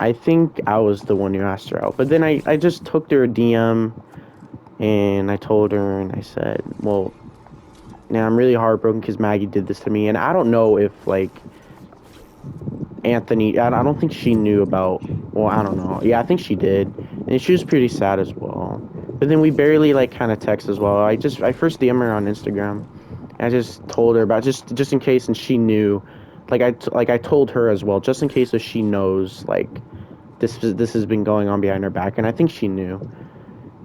I think I was the one who asked her out. But then I just took her a DM and I told her and I said, well, now I'm really heartbroken because Maggie did this to me. And I don't know if, like, Anthony, I don't think she knew about, well, I don't know. Yeah, I think she did. And she was pretty sad as well. But then we barely, like, kind of text as well. I first DM her on Instagram. I just told her about just in case, and she knew. Like I told her as well, just in case if she knows, like, this has been going on behind her back, and I think she knew.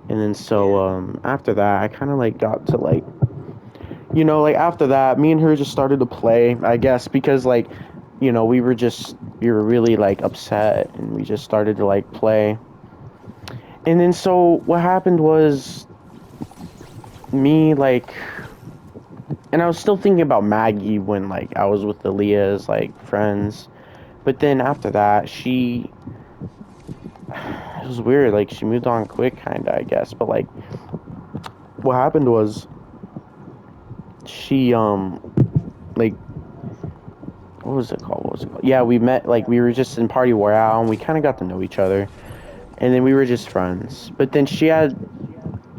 And then so Yeah. after that, I kind of like got to like, like after that, me and her just started to play, I guess, because like, we were really like upset, and we just started to like play. And then so what happened was me like, and I was still thinking about Maggie when like I was with Aaliyah's like friends, but then after that, it was weird. Like she moved on quick, kinda, I guess. But like, what happened was she like what was it called? What was it called? Yeah, we met like we were just in Party Royale and we kind of got to know each other, and then we were just friends. But then she had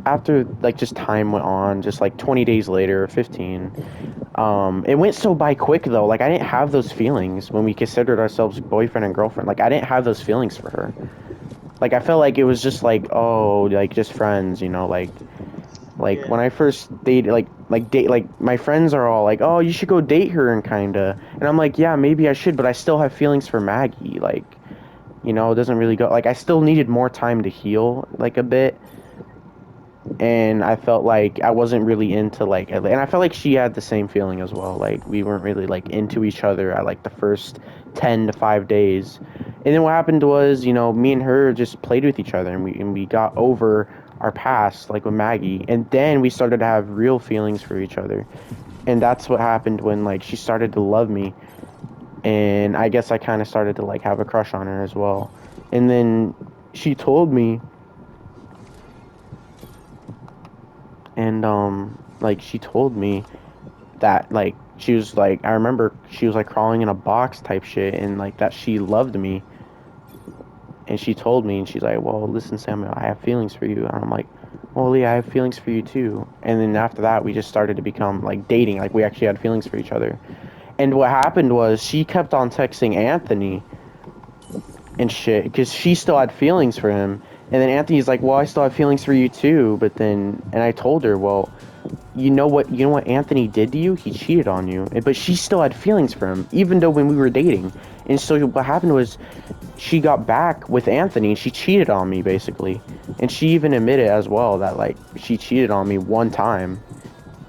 after like just time went on, just like 20 days later, 15. It went so by quick though. Like I didn't have those feelings when we considered ourselves boyfriend and girlfriend. Like I didn't have those feelings for her. Like I felt like it was just like, oh, like just friends, like Yeah. when I first dated, like my friends are all like, oh, you should go date her and kinda, and I'm like, yeah, maybe I should, but I still have feelings for Maggie. Like, it doesn't really go. Like I still needed more time to heal, like a bit, and I felt like I wasn't really into like, and I felt like she had the same feeling as well. Like we weren't really like into each other at like the first 10 to 5 days, and then what happened was, me and her just played with each other, and we got over our past, like with Maggie, and then we started to have real feelings for each other, and that's what happened when like she started to love me, and I guess I kind of started to like have a crush on her as well, and then she told me and like she told me that like she was like I remember she was like crawling in a box type shit and like that she loved me, and she told me and she's like, well, listen, Samuel, I have feelings for you, and I'm like, well, Leah, I have feelings for you too. And then after that we just started to become like dating, like we actually had feelings for each other. And what happened was she kept on texting Anthony and shit because she still had feelings for him, and then Anthony's like, well, I still have feelings for you too, but then and I told her, well, you know what Anthony did to you? He cheated on you. But she still had feelings for him, even though when we were dating. And so what happened was she got back with Anthony and she cheated on me basically. And she even admitted as well that like she cheated on me one time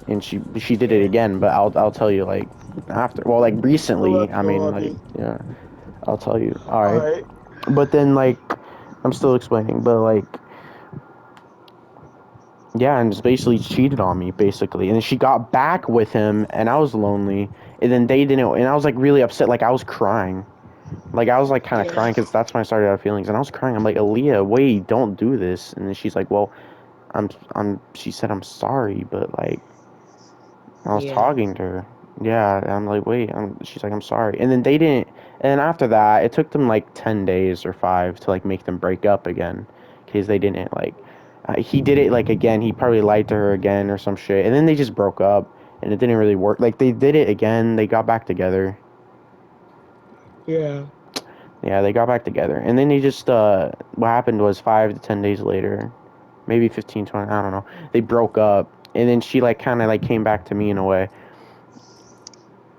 and she did it Yeah. again, but I'll tell you like after. Well, like Pull recently, up, I pull mean up. like yeah, I'll tell you. All All right. right. But then like I'm still explaining, but like yeah, and just basically cheated on me, basically. And then she got back with him, and I was lonely. And then they didn't, and I was like really upset. Like I was crying, like I was like kind of Yeah. crying because that's when I started to have feelings. And I was crying. I'm like, Aaliyah, wait, don't do this. And then she's like, well, She said I'm sorry, but like I was Yeah. talking to her. Yeah, and I'm like, wait. She's like, I'm sorry. And then they didn't. And then after that, it took them like 10 days or five to like make them break up again, because they didn't like. He did it like again. He probably lied to her again or some shit. And then they just broke up, and it didn't really work. Like they did it again. They got back together. Yeah. Yeah, they got back together, and then they just what happened was 5 to 10 days later, maybe 15, 20, I don't know. They broke up, and then she like kind of like came back to me in a way,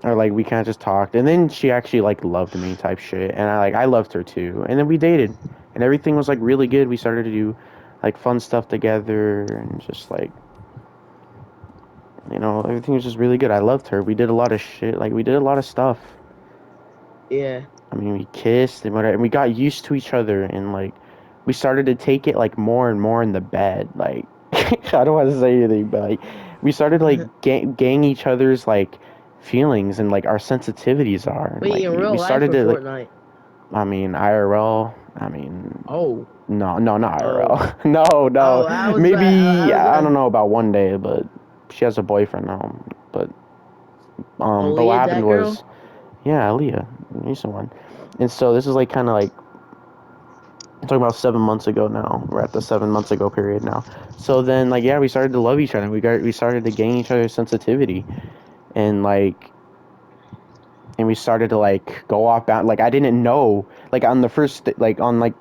or like we kind of just talked, and then she actually like loved me type shit, and I loved her too, and then we dated, and everything was like really good. We started to do like fun stuff together, and just like everything was just really good. I loved her. We did a lot of shit, like we did a lot of stuff. Yeah. I mean, we kissed and whatever, and we got used to each other, and like we started to take it like more and more in the bed. Like I don't want to say anything, but like we started to like gang each other's like feelings and like our sensitivities are, and Wait, like in we real life started or to like. Fortnite? I mean, IRL. I mean, Oh. no, no, not Oh. IRL. No, no. Oh, I was about. I Maybe was I don't about. know about one day, but she has a boyfriend now. But but what Aaliyah, happened that girl. was, yeah, Aaliyah, recent one, and so this is like kind of like I'm talking about 7 months ago now. We're at the 7 months ago period now. So then, like, yeah, we started to love each other. We started to gain each other's sensitivity, and like, and we started to like go off bound. Like, I didn't know, like, on the first, like, on like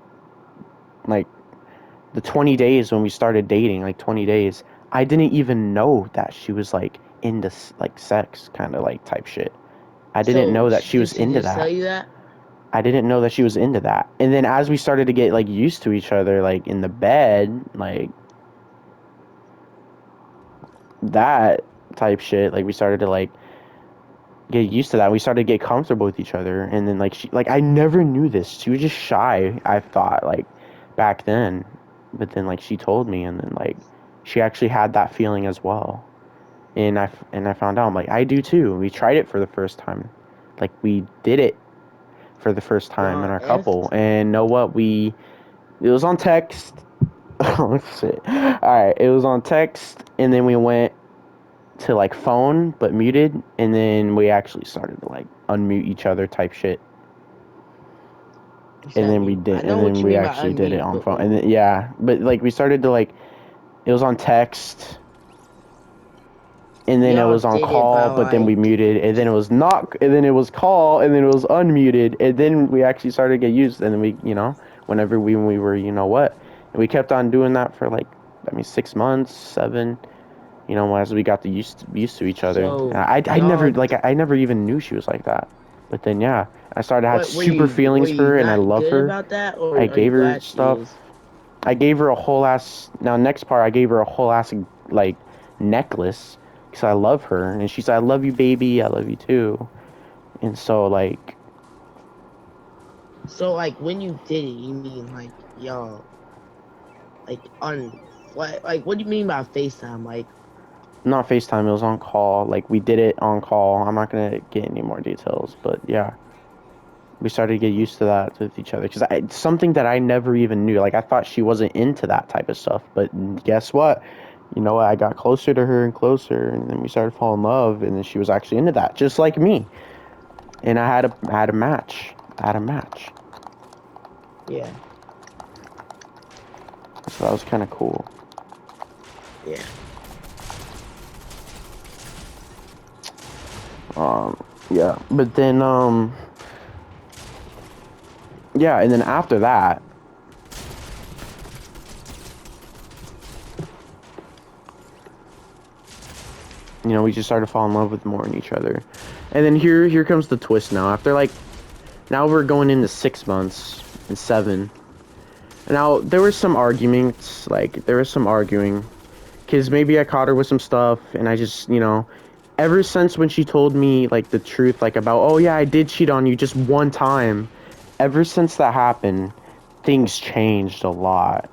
the 20 days when we started dating, like 20 days, I didn't even know that she was like into like sex, kind of like type shit. I didn't So know that she did was she into just tell that. you that? I didn't know that she was into that. And then as we started to get like used to each other, like in the bed, like that type shit, like we started to like get used to that. We started to get comfortable with each other. And then like she, like, I never knew this. She was just shy, I thought, like back then. But then like she told me, and then like she actually had that feeling as well. And I found out, I'm like, I do too. We tried it for the first time. Like, we did it for the first time in Y'all our couple. effed? And know what? It was on text. Oh shit. Alright, it was on text, and then we went to like phone but muted, and then we actually started to like unmute each other type shit. What's And that then we mean? did I and know what then you we mean by actually did it unmute, on but phone. what? And then, yeah, but like we started to like, it was on text, and then it Y'all was on did it by call, but then we like, muted, and then it was not, and then it was call, and then it was unmuted, and then we actually started to get used, and then we, whenever when we were, and we kept on doing that for like, I mean, 6 months, seven, as we got used to each other. And so I never, y'all. like, I never even knew she was like that, but then yeah, I started to have What super were feelings for you her, and I not love good her. about that, I or are you gave her glad she stuff. is? I gave her a whole ass. Now, next part, I gave her a whole ass like necklace because I love her, and she said, "I love you, baby. I love you too." And so, like, So like when you did it, you mean like y'all like on what? Like what do you mean by FaceTime? Like not FaceTime. It was on call. Like, we did it on call. I'm not gonna get any more details, but yeah, we started to get used to that with each other because it's something that I never even knew. Like, I thought she wasn't into that type of stuff, but guess what? You know what? I got closer to her and closer, and then we started to fall in love, and then she was actually into that, just like me. And I had a match. I had a match. yeah, So that was kind of cool. yeah. Yeah. But then yeah, and then after that, we just started to fall in love with more in each other. And then here comes the twist now. After like now we're going into 6 months and seven. Now there was some arguments, like there was some arguing, because maybe I caught her with some stuff, and I just, ever since when she told me like the truth, like about, oh yeah, I did cheat on you just one time, ever since that happened, things changed a lot.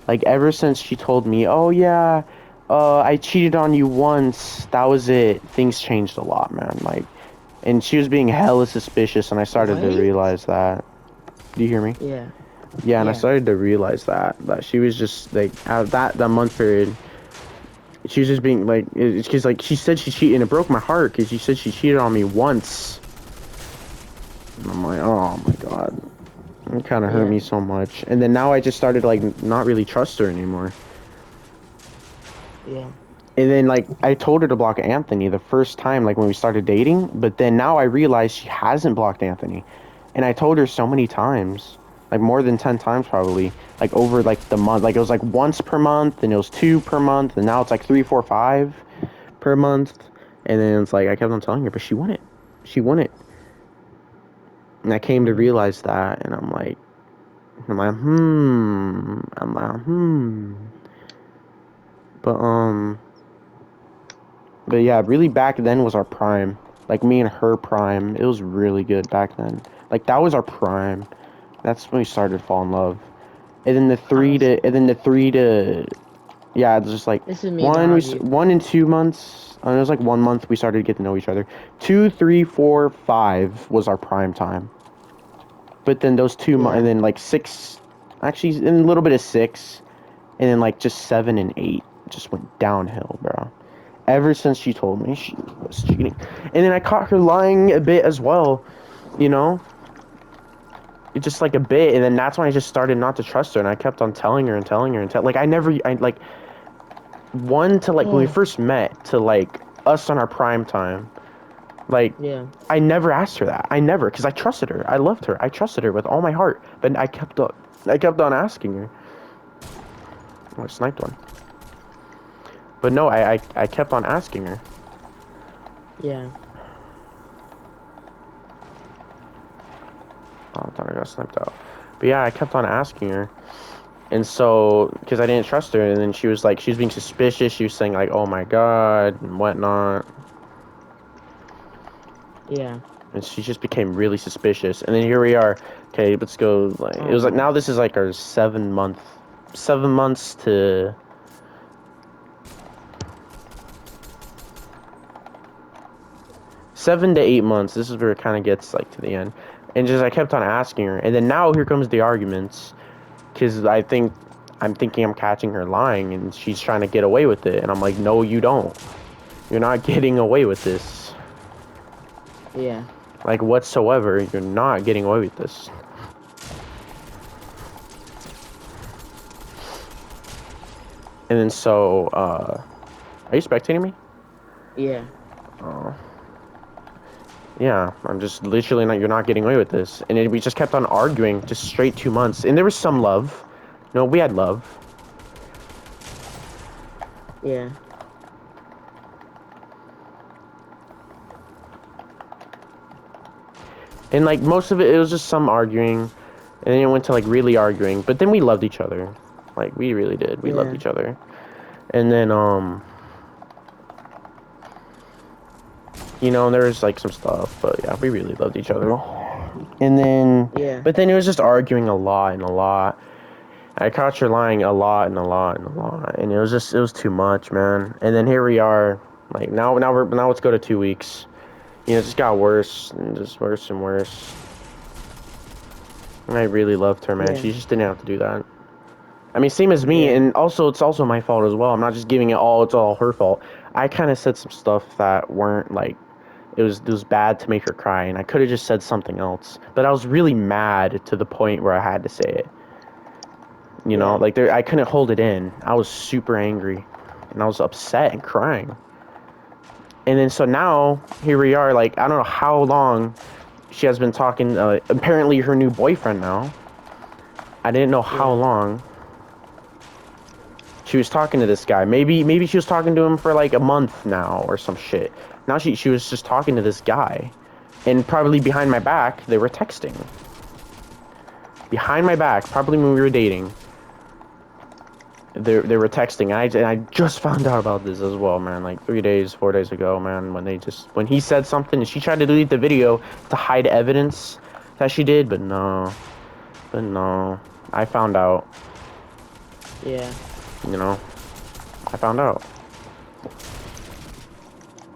Like, ever since she told me, oh yeah, I cheated on you once, that was it, things changed a lot, man. Like, and she was being hella suspicious, and I started to What? realize that. Do you hear me? Yeah, Yeah, and I yeah. started to realize that she was just like, out of that month period, she was just being like, it's because like she said she cheated, and it broke my heart because she said she cheated on me once. And I'm like, oh my god, it kind of hurt Yeah, me so much. And then now I just started to, like, not really trust her anymore. yeah. And then like I told her to block Anthony the first time, like when we started dating, but then now I realize she hasn't blocked Anthony. And I told her so many times, like more than 10 times probably, like over like the month, like it was like once per month, and it was two per month, and now it's like three, four, five per month. And then it's like I kept on telling her, but she wouldn't. She wouldn't. And I came to Mm. realize that, and I'm like, but But yeah, really back then was our prime. Like me and her prime. It was really good back then. Like that was our prime. That's when we started to fall in love. And then How so? yeah, it's just like This is me to argue. 1 and 2 months. It was like 1 month we started to get to know each other. Two, three, four, 5 was our prime time. But then those 2 months, and Yeah. then like six, actually, and a little bit of six, and then like just 7 and 8 just went downhill, bro. Ever since she told me she was cheating. And then I caught her lying a bit as well, you know? just like a bit, and then that's when I just started not to trust her, and I kept on telling her and telling her and like I like one to like when we Oh, first met to like us on our prime time, like yeah, I never asked her that. I never, because I trusted her. I loved her. I trusted her with all my heart. But I kept on asking her. Oh, I sniped one. But no, I kept on asking her. yeah, Oh, I thought I got sniped out. But yeah, I kept on asking her. And so, because I didn't trust her, and then she was like, she was being suspicious. She was saying like, "Oh my God," and whatnot. yeah. And she just became really suspicious. And then here we are. Okay, let's go. Like, it was like Oh, now this is like our 7 months to 7 to 8 months. This is where it kind of gets like to the end. And just I kept on asking her, and then now here comes the arguments, because I'm thinking I'm catching her lying, and she's trying to get away with it, and I'm like, no, you don't. You're not getting away with this, yeah, like whatsoever. You're not getting away with this. And then so, are you spectating me? yeah, Oh, yeah. I'm just literally not. You're not getting away with this, and we just kept on arguing, just straight 2 months, and there was some love. No, we had love. yeah, And like most of it, it was just some arguing, and then it went to like really arguing. But then we loved each other, like we really did. We loved yeah, each other. And then there was like some stuff, but yeah, we really loved each other. And then, yeah, but then it was just arguing a lot and a lot. I caught her lying a lot and a lot and a lot, and it was too much, man. And then here we are, like now let's go to 2 weeks. It just got worse and just worse and worse. And I really loved her, man. yeah, She just didn't have to do that. I mean, same as me, yeah, and also it's also my fault as well. I'm not just giving it all; it's all her fault. I kind of said some stuff that weren't like it was bad to make her cry, and I could have just said something else. But I was really mad to the point where I had to say it. yeah, Like I couldn't hold it in. I was super angry, and I was upset and crying. And then so now here we are. Like I don't know how long she has been talking. Apparently, her new boyfriend now. I didn't know how yeah, long. She was talking to this guy. Maybe she was talking to him for like a month now or some shit. Now she was just talking to this guy. And probably behind my back, they were texting. Behind my back, probably when we were dating, they were texting. And I just found out about this as well, man. Like 3 days, 4 days ago, man. When he said something, and she tried to delete the video to hide evidence that she did, but no, I found out. yeah, You know, I found out.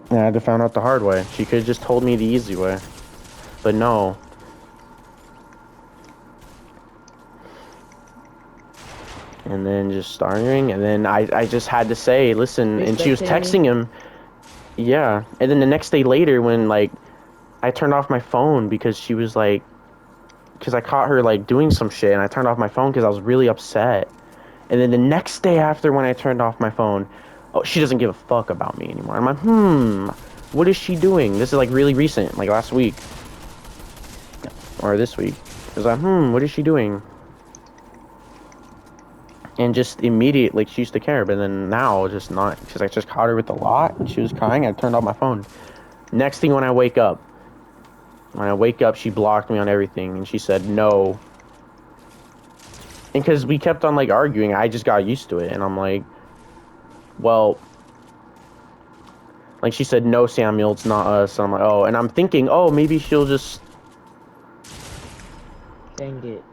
And I had to find out the hard way. She could have just told me the easy way. But no. And then just arguing, and then I just had to say, listen, you and she was spectating me? texting him, yeah. And then the next day later, when, like, I turned off my phone because she was, like, because I caught her, like, doing some shit, and I turned off my phone because I was really upset. And then the next day after when I turned off my phone, oh, she doesn't give a fuck about me anymore. I'm like, what is she doing? This is, like, really recent, like, last week. Or this week. I was like, what is she doing? And just immediately, like, she used to care, but then now, just not, because I just caught her with a lot, and she was crying, I turned off my phone. Next thing when I wake up, she blocked me on everything, and she said no. And because we kept on, like, arguing, I just got used to it, and I'm like, well, like, she said, no, Samuel, it's not us, and I'm like, oh, and I'm thinking, oh, Dang it.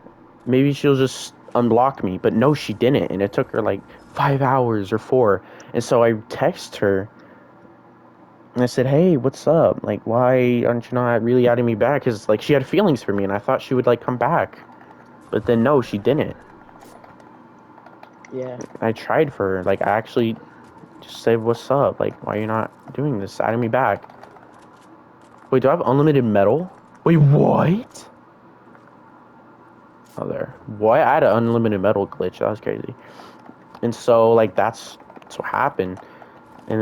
maybe she'll just unblock me, but no, she didn't, and it took her, like, 5 hours or 4, and so I text her, and I said, hey, what's up? Like, why aren't you not really adding me back? Because, like, she had feelings for me, and I thought she would, like, come back. But then, no, she didn't. Yeah. I tried for her. Like, I actually just said, what's up? Like, why are you not doing this? Adding me back. Wait, do I have unlimited metal? Wait, what? Oh, there. Boy, I had an unlimited metal glitch. That was crazy. And so, like, that's what happened. And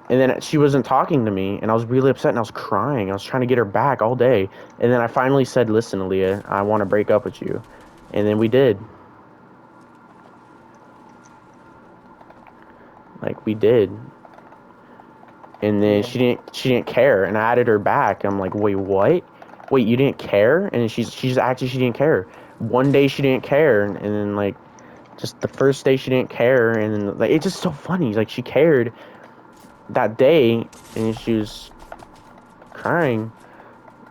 then she wasn't talking to me, and I was really upset, and I was crying. I was trying to get her back all day. And then I finally said, listen, Aaliyah, I want to break up with you. And then we did. Like, we did. And then Yeah. she didn't care, and I added her back. I'm like, wait, what? Wait, you didn't care? And she's actually she didn't care. One day she didn't care, and then like just the first day she didn't care, and then like it's just so funny. Like she cared that day, and she was crying,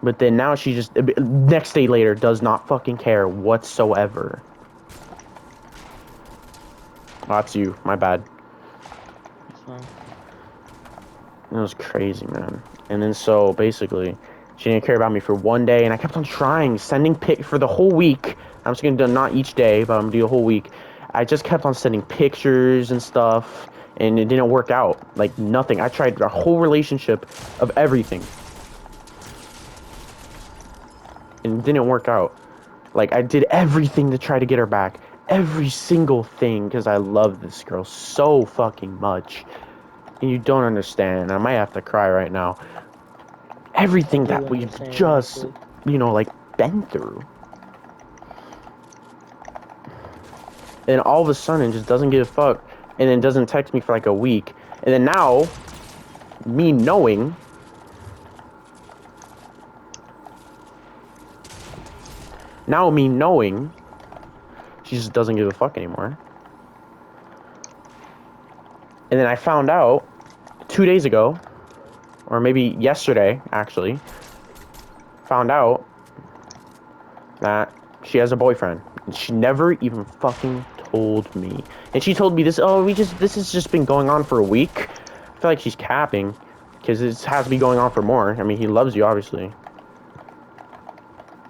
but then now she just next day later does not fucking care whatsoever. Oh, that's you. My bad. So, It was crazy, man. And then so basically, she didn't care about me for one day, and I kept on trying, sending pic for the whole week. I'm just gonna do not each day, but I'm gonna do the whole week. I just kept on sending pictures and stuff, and it didn't work out. Like nothing. I tried our whole relationship of everything, and it didn't work out. Like I did everything to try to get her back, every single thing, because I love this girl so fucking much. And you don't understand. I might have to cry right now. I Everything do that we've understand just, actually. like been through. And all of a sudden just doesn't give a fuck and then doesn't text me for like a week. And then me knowing now me knowing she just doesn't give a fuck anymore. And then I found out 2 days ago, or maybe yesterday actually, found out that she has a boyfriend. And she never even fucking told me. And she told me this, oh, this has just been going on for a week. I feel like she's capping, because this has to be going on for more. I mean, he loves you, obviously.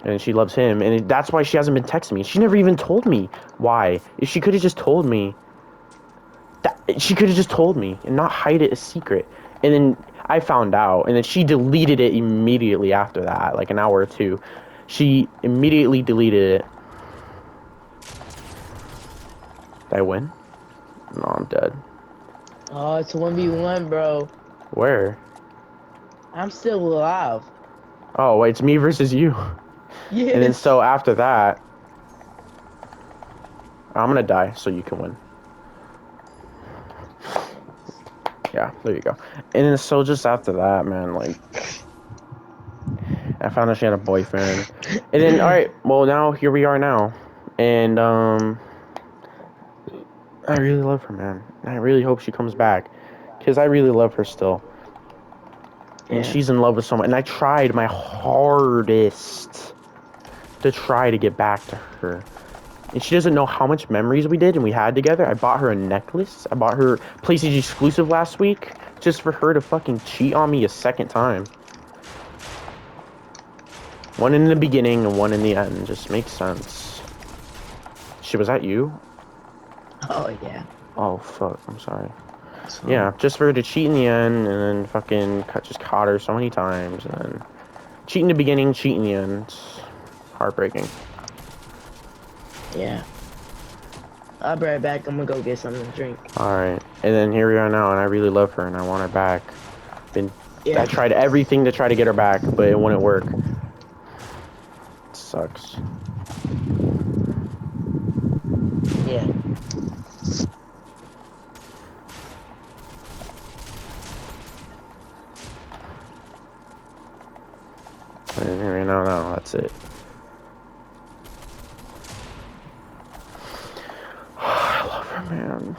And she loves him. And that's why she hasn't been texting me. She never even told me why. If she could have just told me, she could have just told me and not hide it a secret. And then I found out. And then she deleted it immediately after that, like an hour or two. She immediately deleted it. Did I win? No, I'm dead. Oh, it's a 1v1, bro. Where? I'm still alive. Oh, wait, it's me versus you. And then Yes. so after that, I'm gonna die so you can win. Yeah, there you go. And then so just after that, man, like I found out she had a boyfriend. And then all right, well now here we are now. And I really love her, man. I really hope she comes back, cuz I really love her still. And Yeah. she's in love with someone, and I tried my hardest to try to get back to her. And she doesn't know how much memories we did and we had together. I bought her a necklace. I bought her PlayStation exclusive last week just for her to fucking cheat on me a second time. One in the beginning and one in the end. Just makes sense. Shit, was that you? Oh yeah. Oh, fuck. I'm sorry. So Yeah, just for her to cheat in the end and then fucking just caught her so many times. And then cheat in the beginning, cheat in the end. It's heartbreaking. yeah. I'll be right back. I'm gonna go get something to drink. Alright. And then here we are now, and I really love her and I want her back. Been I Yeah. tried everything to try to get her back, but it wouldn't work. It sucks. Yeah. And here we are now, that's it. I love her, man.